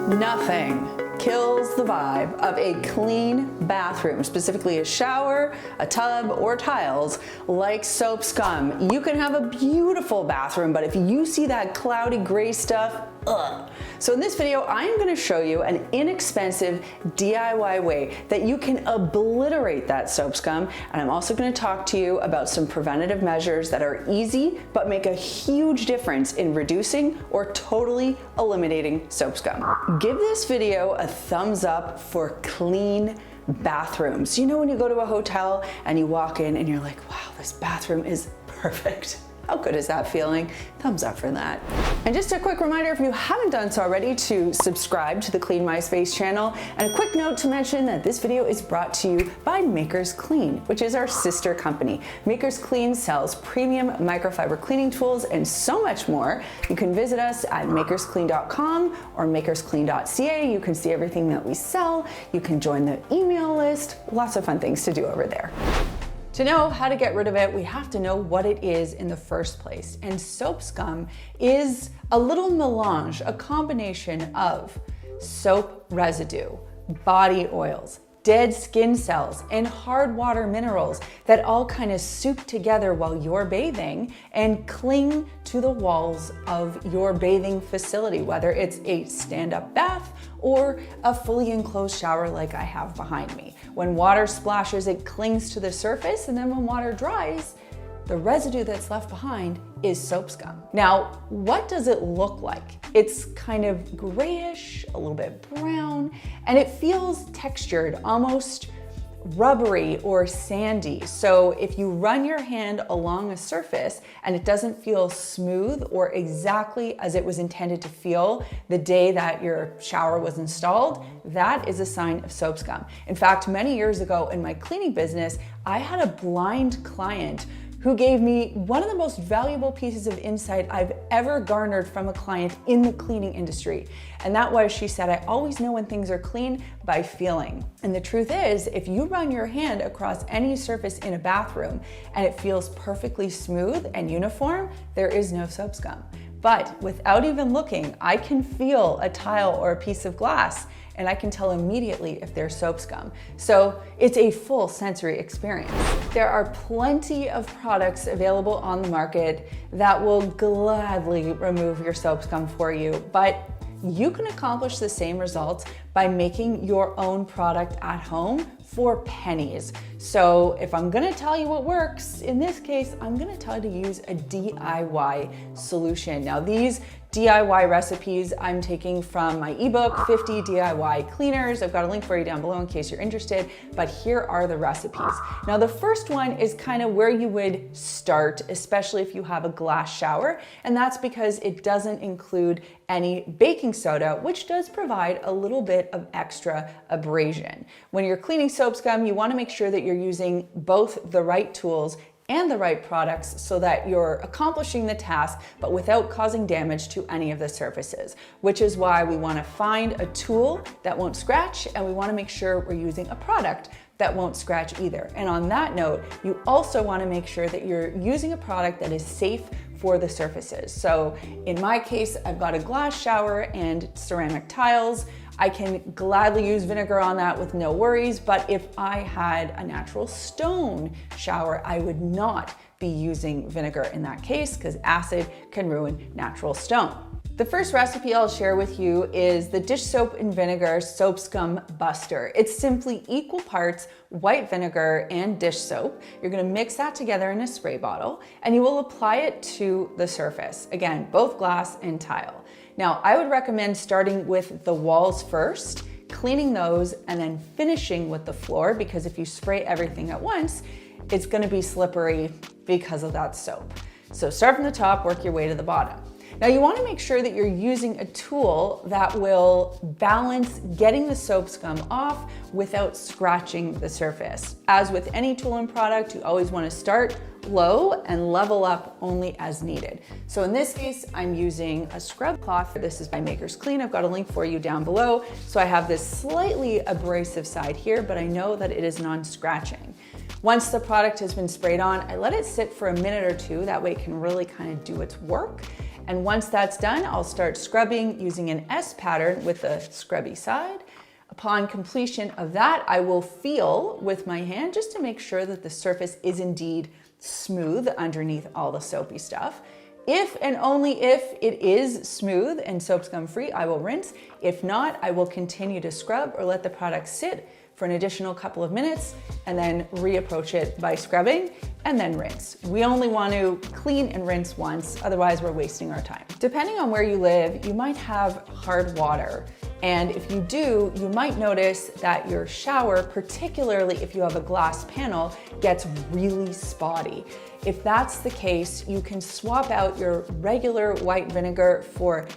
Nothing kills the vibe of a clean bathroom, specifically a shower, a tub, or tiles, like soap scum. You can have a beautiful bathroom, but if you see that cloudy gray stuff, ugh. So in this video, I'm going to show you an inexpensive DIY way that you can obliterate that soap scum, and I'm also going to talk to you about some preventative measures that are easy but make a huge difference in reducing or totally eliminating soap scum. Give this video a thumbs up for clean bathrooms. You know when you go to a hotel and you walk in and you're like, wow, this bathroom is perfect. How good is that feeling? Thumbs up for that. And just a quick reminder, if you haven't done so already, to subscribe to the Clean My Space channel. And a quick note to mention that this video is brought to you by Makers Clean, which is our sister company. Makers Clean sells premium microfiber cleaning tools and so much more. You can visit us at makersclean.com or makersclean.ca. You can see everything that we sell. You can join the email list. Lots of fun things to do over there. To know how to get rid of it, we have to know what it is in the first place. And soap scum is a little melange, a combination of soap residue, body oils, dead skin cells, and hard water minerals that all kind of soup together while you're bathing and cling to the walls of your bathing facility, whether it's a stand-up bath or a fully enclosed shower like I have behind me. When water splashes, it clings to the surface, and then when water dries, the residue that's left behind is soap scum. Now, what does it look like? It's kind of grayish, a little bit brown, and it feels textured, almost rubbery or sandy. So if you run your hand along a surface and it doesn't feel smooth or exactly as it was intended to feel the day that your shower was installed, that is a sign of soap scum. In fact, many years ago in my cleaning business, I had a blind client who gave me one of the most valuable pieces of insight I've ever garnered from a client in the cleaning industry. And that was, she said, I always know when things are clean by feeling. And the truth is, if you run your hand across any surface in a bathroom and it feels perfectly smooth and uniform, there is no soap scum. But without even looking, I can feel a tile or a piece of glass and I can tell immediately if there's soap scum. So it's a full sensory experience. There are plenty of products available on the market that will gladly remove your soap scum for you, but you can accomplish the same results by making your own product at home for pennies. So if I'm gonna tell you what works, in this case, I'm gonna tell you to use a DIY solution. Now these DIY recipes I'm taking from my ebook, 50 DIY Cleaners. I've got a link for you down below in case you're interested, but here are the recipes. Now the first one is kind of where you would start, especially if you have a glass shower, and that's because it doesn't include any baking soda, which does provide a little bit of extra abrasion. When you're cleaning soap scum, you want to make sure that you're using both the right tools and the right products so that you're accomplishing the task, but without causing damage to any of the surfaces, which is why we want to find a tool that won't scratch, and we want to make sure we're using a product that won't scratch either. And on that note, you also want to make sure that you're using a product that is safe for the surfaces. So in my case, I've got a glass shower and ceramic tiles. I can gladly use vinegar on that with no worries, but if I had a natural stone shower, I would not be using vinegar in that case because acid can ruin natural stone. The first recipe I'll share with you is the dish soap and vinegar soap scum buster. It's simply equal parts white vinegar and dish soap. You're gonna mix that together in a spray bottle and you will apply it to the surface. Again, both glass and tile. Now, I would recommend starting with the walls first, cleaning those, and then finishing with the floor, because if you spray everything at once, it's gonna be slippery because of that soap. So start from the top, work your way to the bottom. Now you want to make sure that you're using a tool that will balance getting the soap scum off without scratching the surface. As with any tool and product, you always want to start low and level up only as needed. So in this case, I'm using a scrub cloth. This is by Makers Clean. I've got a link for you down below. So I have this slightly abrasive side here, but I know that it is non-scratching. Once the product has been sprayed on, I let it sit for a minute or two. That way it can really kind of do its work. And once that's done, I'll start scrubbing using an S pattern with the scrubby side. Upon completion of that, I will feel with my hand just to make sure that the surface is indeed smooth underneath all the soapy stuff. If and only if it is smooth and soap scum free, I will rinse. If not, I will continue to scrub or let the product sit for an additional couple of minutes and then reapproach it by scrubbing and then rinse. We only want to clean and rinse once, otherwise we're wasting our time. Depending on where you live, you might have hard water. And if you do, you might notice that your shower, particularly if you have a glass panel, gets really spotty. If that's the case, you can swap out your regular white vinegar for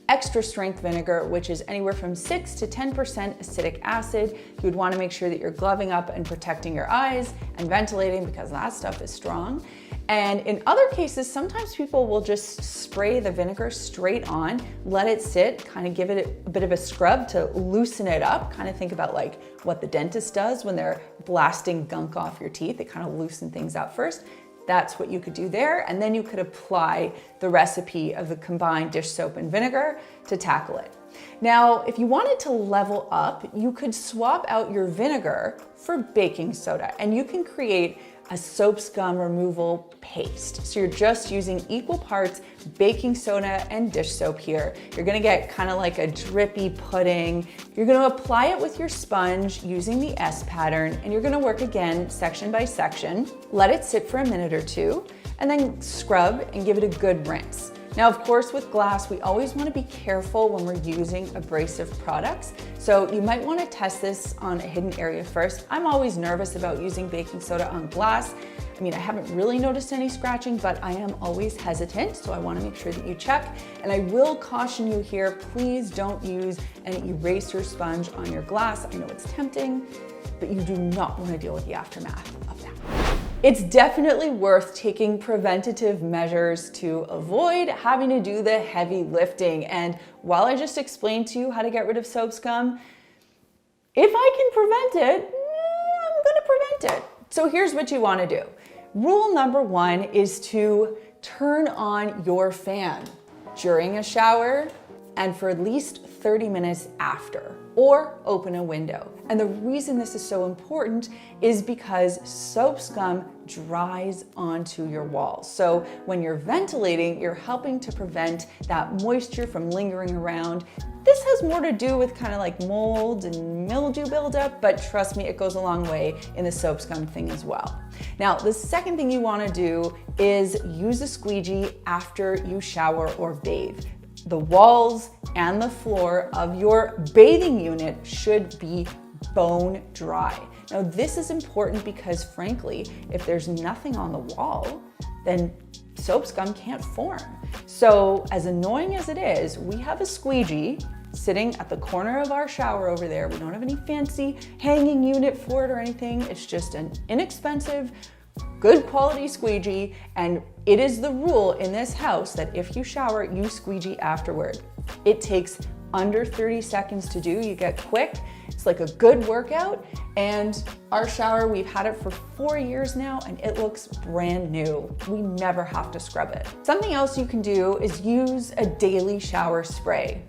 extra strength vinegar, which is anywhere from 6 to 10% acetic acid. You would want to make sure that you're gloving up and protecting your eyes and ventilating because that stuff is strong. And in other cases, sometimes people will just spray the vinegar straight on, let it sit, kind of give it a bit of a scrub to loosen it up. Kind of think about like what the dentist does when they're blasting gunk off your teeth. They kind of loosen things up first. That's what you could do there. And then you could apply the recipe of the combined dish soap and vinegar to tackle it. Now, if you wanted to level up, you could swap out your vinegar for baking soda, and you can create a soap scum removal paste. So you're just using equal parts baking soda and dish soap here. You're gonna get kind of like a drippy pudding. You're gonna apply it with your sponge using the S pattern, and you're gonna work again section by section. Let it sit for a minute or two, and then scrub and give it a good rinse. Now, of course, with glass, we always want to be careful when we're using abrasive products. So you might want to test this on a hidden area first. I'm always nervous about using baking soda on glass. I mean, I haven't really noticed any scratching, but I am always hesitant. So I want to make sure that you check. And I will caution you here, please don't use an eraser sponge on your glass. I know it's tempting, but you do not want to deal with the aftermath of that. It's definitely worth taking preventative measures to avoid having to do the heavy lifting. And while I just explained to you how to get rid of soap scum, if I can prevent it, I'm gonna prevent it. So here's what you wanna do. Rule number one is to turn on your fan during a shower and for at least 30 minutes after, or open a window. And the reason this is so important is because soap scum dries onto your walls. So when you're ventilating, you're helping to prevent that moisture from lingering around. This has more to do with kind of like mold and mildew buildup, but trust me, it goes a long way in the soap scum thing as well. Now, the second thing you wanna do is use a squeegee after you shower or bathe. The walls and the floor of your bathing unit should be bone dry. Now, this is important because frankly, if there's nothing on the wall, then soap scum can't form. So as annoying as it is, we have a squeegee sitting at the corner of our shower over there. We don't have any fancy hanging unit for it or anything. It's just an inexpensive, good quality squeegee, and it is the rule in this house that if you shower, you squeegee afterward. It takes under 30 seconds to do. You get quick. It's like a good workout. And our shower, we've had it for 4 years now, and it looks brand new. We never have to scrub it. Something else you can do is use a daily shower spray,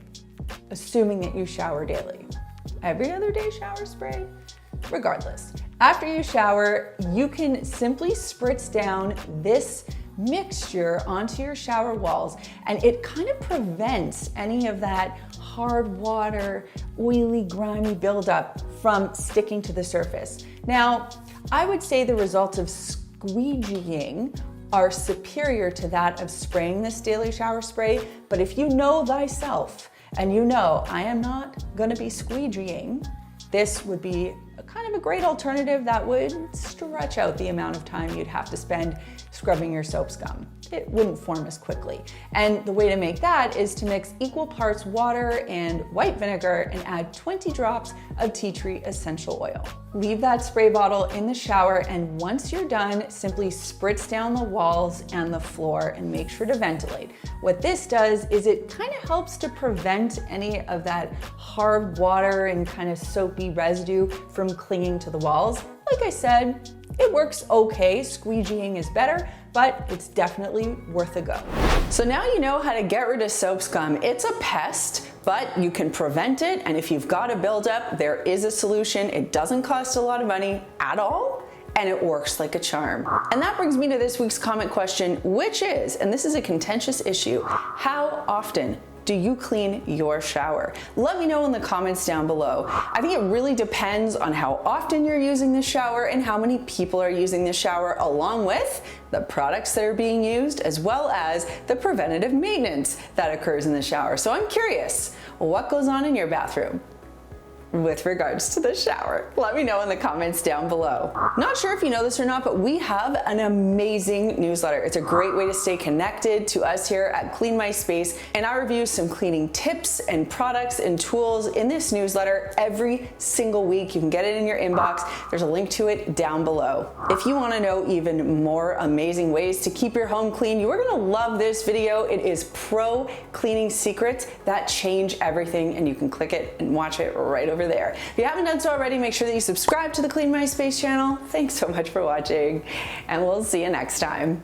assuming that you shower daily. Every other day shower spray? Regardless, after you shower, you can simply spritz down this mixture onto your shower walls, and it kind of prevents any of that hard water, oily, grimy buildup from sticking to the surface. Now, I would say the results of squeegeeing are superior to that of spraying this daily shower spray, but if you know thyself and you know I am not gonna be squeegeeing, this would be kind of a great alternative that would stretch out the amount of time you'd have to spend scrubbing your soap scum. It wouldn't form as quickly. And the way to make that is to mix equal parts water and white vinegar and add 20 drops of tea tree essential oil. Leave that spray bottle in the shower, and once you're done, simply spritz down the walls and the floor and make sure to ventilate. What this does is it kind of helps to prevent any of that hard water and kind of soapy residue from clinging to the walls. like I said, it works okay. Squeegeeing is better, but it's definitely worth a go. So now you know how to get rid of soap scum. It's a pest, but you can prevent it, and if you've got a buildup, there is a solution. It doesn't cost a lot of money at all, and it works like a charm. And that brings me to this week's comment question, which is, and this is a contentious issue, how often do you clean your shower? Let me know in the comments down below. I think it really depends on how often you're using the shower and how many people are using the shower, along with the products that are being used, as well as the preventative maintenance that occurs in the shower. So I'm curious, what goes on in your bathroom with regards to the shower? Let me know in the comments down below. Not sure if you know this or not, but we have an amazing newsletter. It's a great way to stay connected to us here at Clean My Space, and I review some cleaning tips and products and tools in this newsletter every single week. You can get it in your inbox. There's a link to it down below. If you want to know even more amazing ways to keep your home clean, you are going to love this video. It is pro cleaning secrets that change everything, and you can click it and watch it right over there. If you haven't done so already, make sure that you subscribe to the Clean My Space channel. Thanks so much for watching, and we'll see you next time.